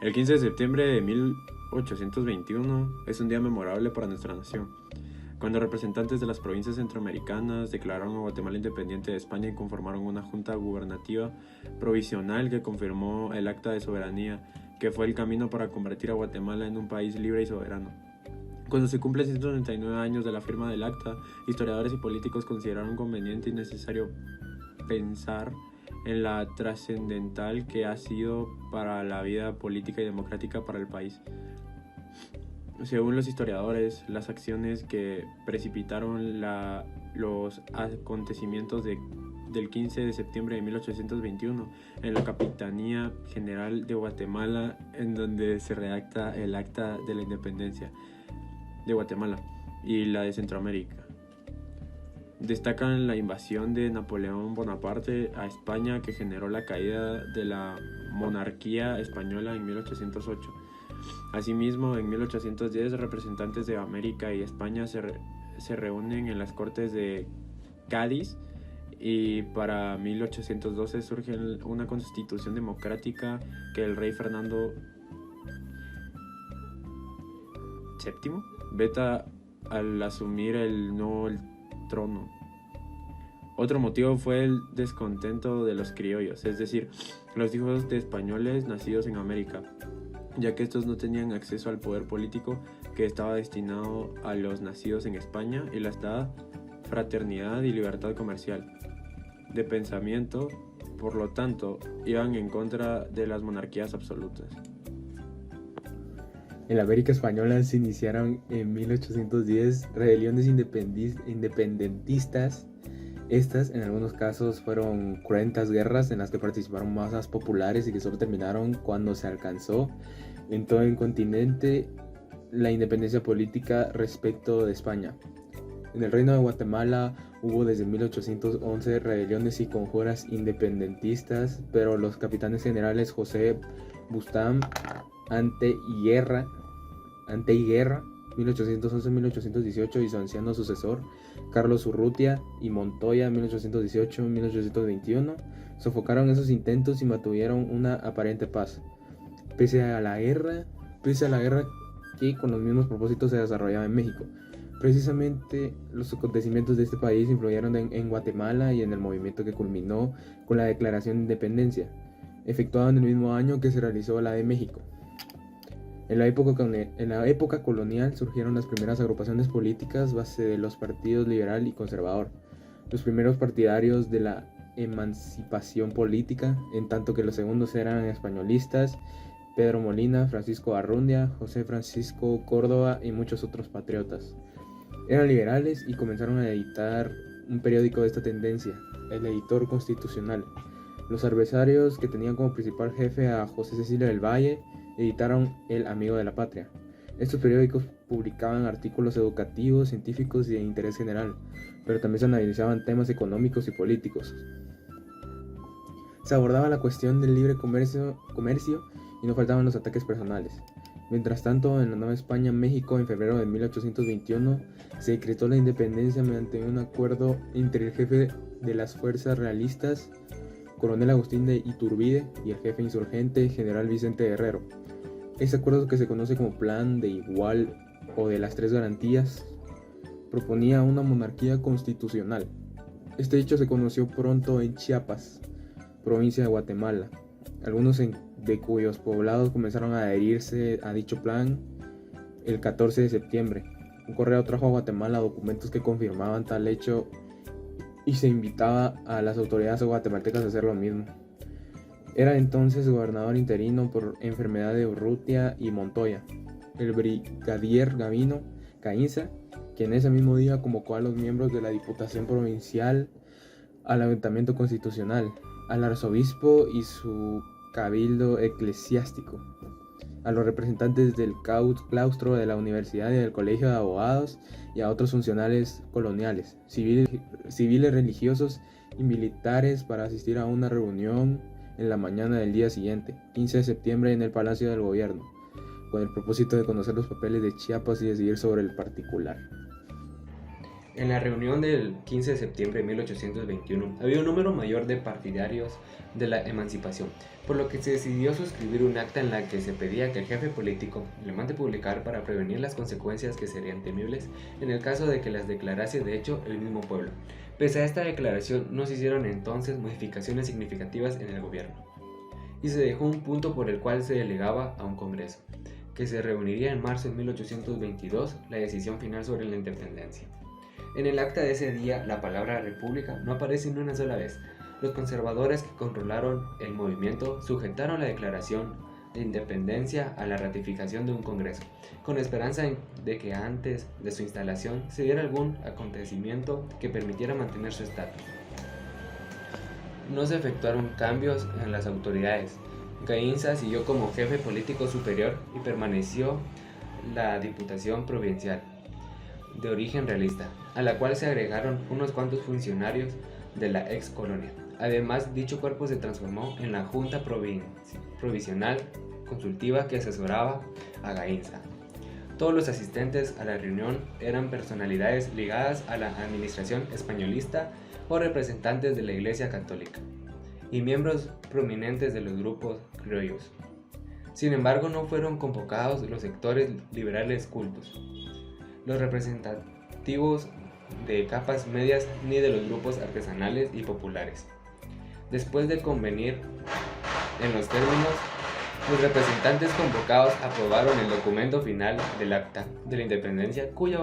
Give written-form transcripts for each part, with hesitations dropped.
El 15 de septiembre de 1821 es un día memorable para nuestra nación, cuando representantes de las provincias centroamericanas declararon a Guatemala independiente de España y conformaron una junta gubernativa provisional que confirmó el Acta de Soberanía, que fue el camino para convertir a Guatemala en un país libre y soberano. Cuando se cumplen 139 años de la firma del acta, historiadores y políticos consideraron conveniente y necesario pensar en la trascendental que ha sido para la vida política y democrática para el país. Según los historiadores, las acciones que precipitaron los acontecimientos del 15 de septiembre de 1821 en la Capitanía General de Guatemala, en donde se redacta el Acta de la Independencia de Guatemala y la de Centroamérica. Destacan la invasión de Napoleón Bonaparte a España, que generó la caída de la monarquía española en 1808. Asimismo, en 1810, representantes de América y España se reúnen en las Cortes de Cádiz, y para 1812 surge una constitución democrática que el rey Fernando VII veta al asumir el trono. Otro motivo fue el descontento de los criollos, es decir, los hijos de españoles nacidos en América, ya que estos no tenían acceso al poder político que estaba destinado a los nacidos en España, y les da fraternidad y libertad comercial de pensamiento. Por lo tanto, iban en contra de las monarquías absolutas. En la América Española se iniciaron en 1810 rebeliones independentistas. Estas, en algunos casos, fueron cruentas guerras en las que participaron masas populares y que solo terminaron cuando se alcanzó en todo el continente la independencia política respecto de España. En el Reino de Guatemala hubo desde 1811 rebeliones y conjuras independentistas, pero los capitanes generales José Bustam Anteguerra 1811-1818 y su anciano sucesor Carlos Urrutia y Montoya 1818-1821 sofocaron esos intentos y mantuvieron una aparente paz. Pese a la guerra que con los mismos propósitos se desarrollaba en México. Precisamente los acontecimientos de este país influyeron en Guatemala y en el movimiento que culminó con la Declaración de Independencia, efectuada en el mismo año que se realizó la de México. En la época colonial surgieron las primeras agrupaciones políticas base de los partidos liberal y conservador, los primeros partidarios de la emancipación política, en tanto que los segundos eran españolistas, Pedro Molina, Francisco Arrundia, José Francisco Córdoba y muchos otros patriotas. Eran liberales y comenzaron a editar un periódico de esta tendencia, el Editor Constitucional. Los adversarios, que tenían como principal jefe a José Cecilio del Valle, editaron El Amigo de la Patria. Estos periódicos publicaban artículos educativos, científicos y de interés general, pero también se analizaban temas económicos y políticos. Se abordaba la cuestión del libre comercio y no faltaban los ataques personales. Mientras tanto, en la Nueva España, México, en febrero de 1821, se decretó la independencia mediante un acuerdo entre el jefe de las fuerzas realistas, coronel Agustín de Iturbide, y el jefe insurgente, general Vicente Guerrero. Este acuerdo, que se conoce como Plan de Igual o de las Tres Garantías, proponía una monarquía constitucional. Este hecho se conoció pronto en Chiapas, provincia de Guatemala, algunos de cuyos poblados comenzaron a adherirse a dicho plan el 14 de septiembre. Un correo trajo a Guatemala documentos que confirmaban tal hecho y se invitaba a las autoridades guatemaltecas a hacer lo mismo. Era entonces gobernador interino por enfermedad de Urrutia y Montoya, el brigadier Gavino Caínza, quien ese mismo día convocó a los miembros de la Diputación Provincial al Ayuntamiento Constitucional, al arzobispo y su cabildo eclesiástico, a los representantes del claustro de la universidad y del colegio de abogados y a otros funcionarios coloniales, civiles, religiosos y militares para asistir a una reunión en la mañana del día siguiente, 15 de septiembre, en el Palacio del Gobierno, con el propósito de conocer los papeles de Chiapas y decidir sobre el particular. En la reunión del 15 de septiembre de 1821 había un número mayor de partidarios de la emancipación, por lo que se decidió suscribir un acta en la que se pedía que el jefe político le mande publicar para prevenir las consecuencias que serían temibles en el caso de que las declarase de hecho el mismo pueblo. Pese a esta declaración, no se hicieron entonces modificaciones significativas en el gobierno, y se dejó un punto por el cual se delegaba a un congreso, que se reuniría en marzo de 1822, la decisión final sobre la independencia. En el acta de ese día, la palabra república no aparece ni una sola vez. Los conservadores que controlaron el movimiento sujetaron la declaración de independencia a la ratificación de un congreso, con esperanza de que antes de su instalación se diera algún acontecimiento que permitiera mantener su estatus. No se efectuaron cambios en las autoridades. Gainza siguió como jefe político superior y permaneció la Diputación Provincial, de origen realista, a la cual se agregaron unos cuantos funcionarios de la ex colonia. Además, dicho cuerpo se transformó en la Junta Provisional Consultiva que asesoraba a Gainza. Todos los asistentes a la reunión eran personalidades ligadas a la administración españolista o representantes de la Iglesia Católica y miembros prominentes de los grupos criollos. Sin embargo, no fueron convocados los sectores liberales cultos, los representativos de capas medias ni de los grupos artesanales y populares. Después de convenir en los términos, los representantes convocados aprobaron el documento final del Acta de la Independencia, cuya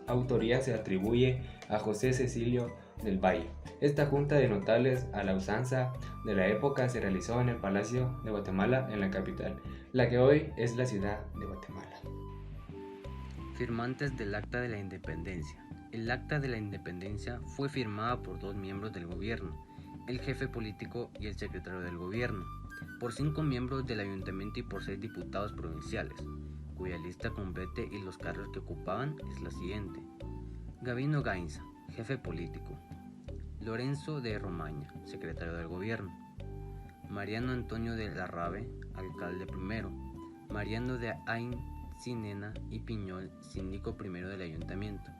autoría se atribuye a José Cecilio del Valle. Esta junta de notables a la usanza de la época se realizó en el Palacio de Guatemala, en la capital, la que hoy es la ciudad de Guatemala. Firmantes del Acta de la Independencia. El Acta de la Independencia fue firmada por 2 miembros del gobierno, el jefe político y el secretario del gobierno, por 5 miembros del ayuntamiento y por 6 diputados provinciales, cuya lista completa y los cargos que ocupaban es la siguiente: Gabino Gainza, jefe político; Lorenzo de Romaña, secretario del gobierno; Mariano Antonio de Larrabe, alcalde primero; Mariano de Ain Cinena y Piñol, síndico primero del ayuntamiento;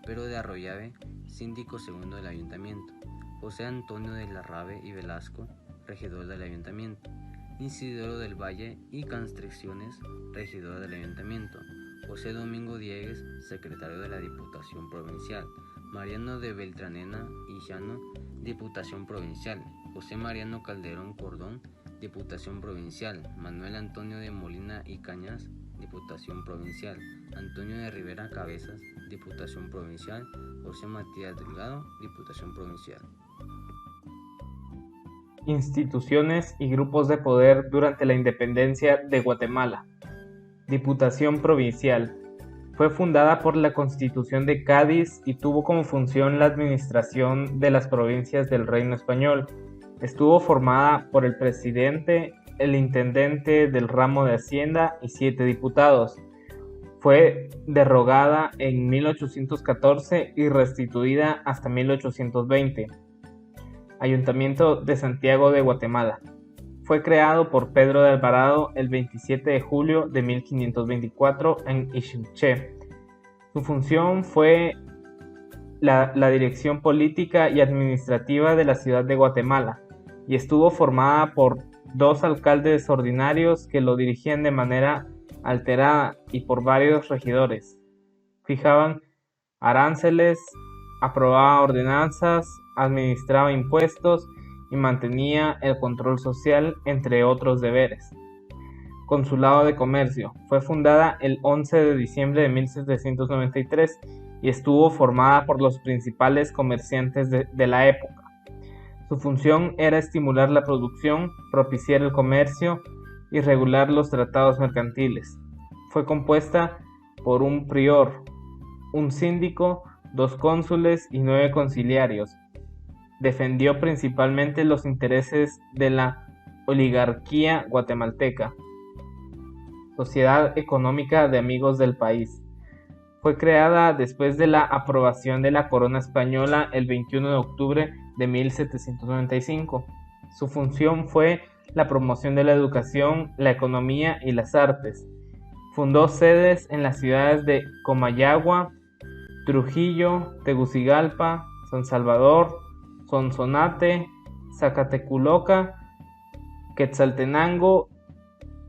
Pedro de Arroyave, síndico segundo del ayuntamiento; José Antonio de Larrabe y Velasco, regidor del ayuntamiento; Isidoro del Valle y Constricciones, regidor del ayuntamiento; José Domingo Diegues, secretario de la Diputación Provincial; Mariano de Beltranena y Llano, Diputación Provincial; José Mariano Calderón Cordón, Diputación Provincial; Manuel Antonio de Molina y Cañas, Diputación Provincial; Antonio de Rivera Cabezas, Diputación Provincial; José Matías Delgado, Diputación Provincial. Instituciones y grupos de poder durante la independencia de Guatemala. Diputación Provincial. Fue fundada por la Constitución de Cádiz y tuvo como función la administración de las provincias del Reino Español. Estuvo formada por el presidente, el intendente del ramo de Hacienda y 7 diputados. Fue derogada en 1814 y restituida hasta 1820. Ayuntamiento de Santiago de Guatemala. Fue creado por Pedro de Alvarado el 27 de julio de 1524 en Ixmiché. Su función fue la dirección política y administrativa de la ciudad de Guatemala y estuvo formada por 2 alcaldes ordinarios que lo dirigían de manera alterada y por varios regidores. Fijaban aranceles, aprobaba ordenanzas, administraba impuestos y mantenía el control social, entre otros deberes. Consulado de Comercio. Fue fundada el 11 de diciembre de 1793 y estuvo formada por los principales comerciantes de la época. Su función era estimular la producción, propiciar el comercio y regular los tratados mercantiles. Fue compuesta por un prior, un síndico, 2 cónsules y 9 conciliarios. Defendió principalmente los intereses de la oligarquía guatemalteca. Sociedad Económica de Amigos del País. Fue creada después de la aprobación de la corona española el 21 de octubre de 1795. Su función fue la promoción de la educación, la economía y las artes. Fundó sedes en las ciudades de Comayagua, Trujillo, Tegucigalpa, San Salvador, Sonsonate, Zacateculoca, Quetzaltenango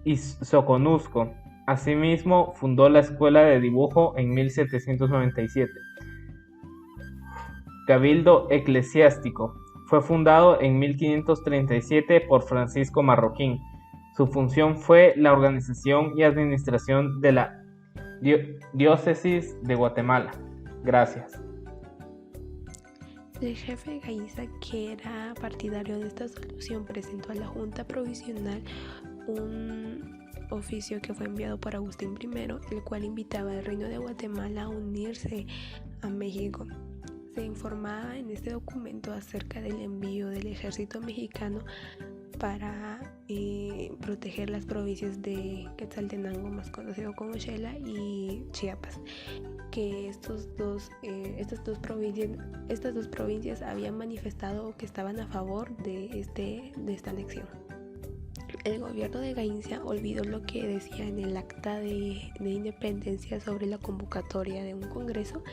y Soconusco. Asimismo, fundó la Escuela de Dibujo en 1797. Cabildo Eclesiástico. Fue fundado en 1537 por Francisco Marroquín. Su función fue la organización y administración de la diócesis de Guatemala. Gracias. El jefe Gainza, que era partidario de esta solución, presentó a la Junta Provisional un oficio que fue enviado por Agustín I, el cual invitaba al Reino de Guatemala a unirse a México. Se informaba en este documento acerca del envío del ejército mexicano para proteger las provincias de Quetzaltenango, más conocido como Xela, y Chiapas, que estas dos provincias habían manifestado que estaban a favor de esta anexión. El gobierno de Gainza olvidó lo que decía en el acta de independencia sobre la convocatoria de un congreso,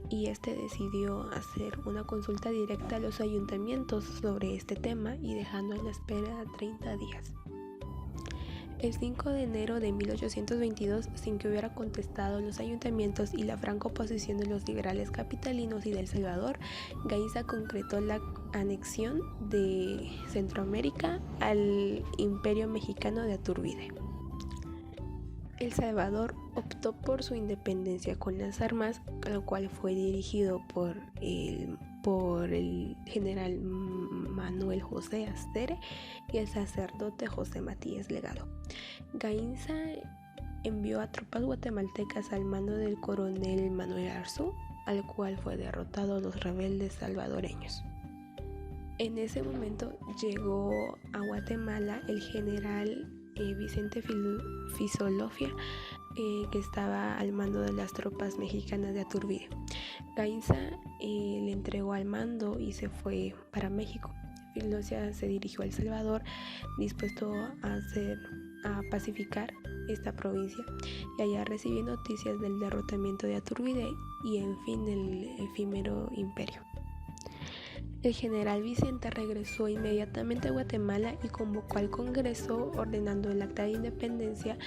y decidió hacer una consulta directa a los ayuntamientos sobre este tema y dejando en la espera 30 días. El 5 de enero de 1822, sin que hubiera contestado los ayuntamientos y la franca oposición de los liberales capitalinos y de El Salvador, Gainza concretó la anexión de Centroamérica al Imperio Mexicano de Aturbide. El Salvador optó por su independencia con las armas, lo cual fue dirigido por el general Manuel José Astere y el sacerdote José Matías Legado. Gainza envió a tropas guatemaltecas al mando del coronel Manuel Arzú, al cual fue derrotado los rebeldes salvadoreños. En ese momento llegó a Guatemala el general Vicente Fisolofia, que estaba al mando de las tropas mexicanas de Aturbide. Gainza le entregó al mando y se fue para México. Fisolofia se dirigió a El Salvador, dispuesto a pacificar esta provincia, y allá recibió noticias del derrotamiento de Aturbide y en fin del efímero imperio. El general Vicente regresó inmediatamente a Guatemala y convocó al Congreso ordenando el acta de independencia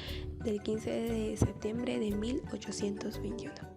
del 15 de septiembre de 1821.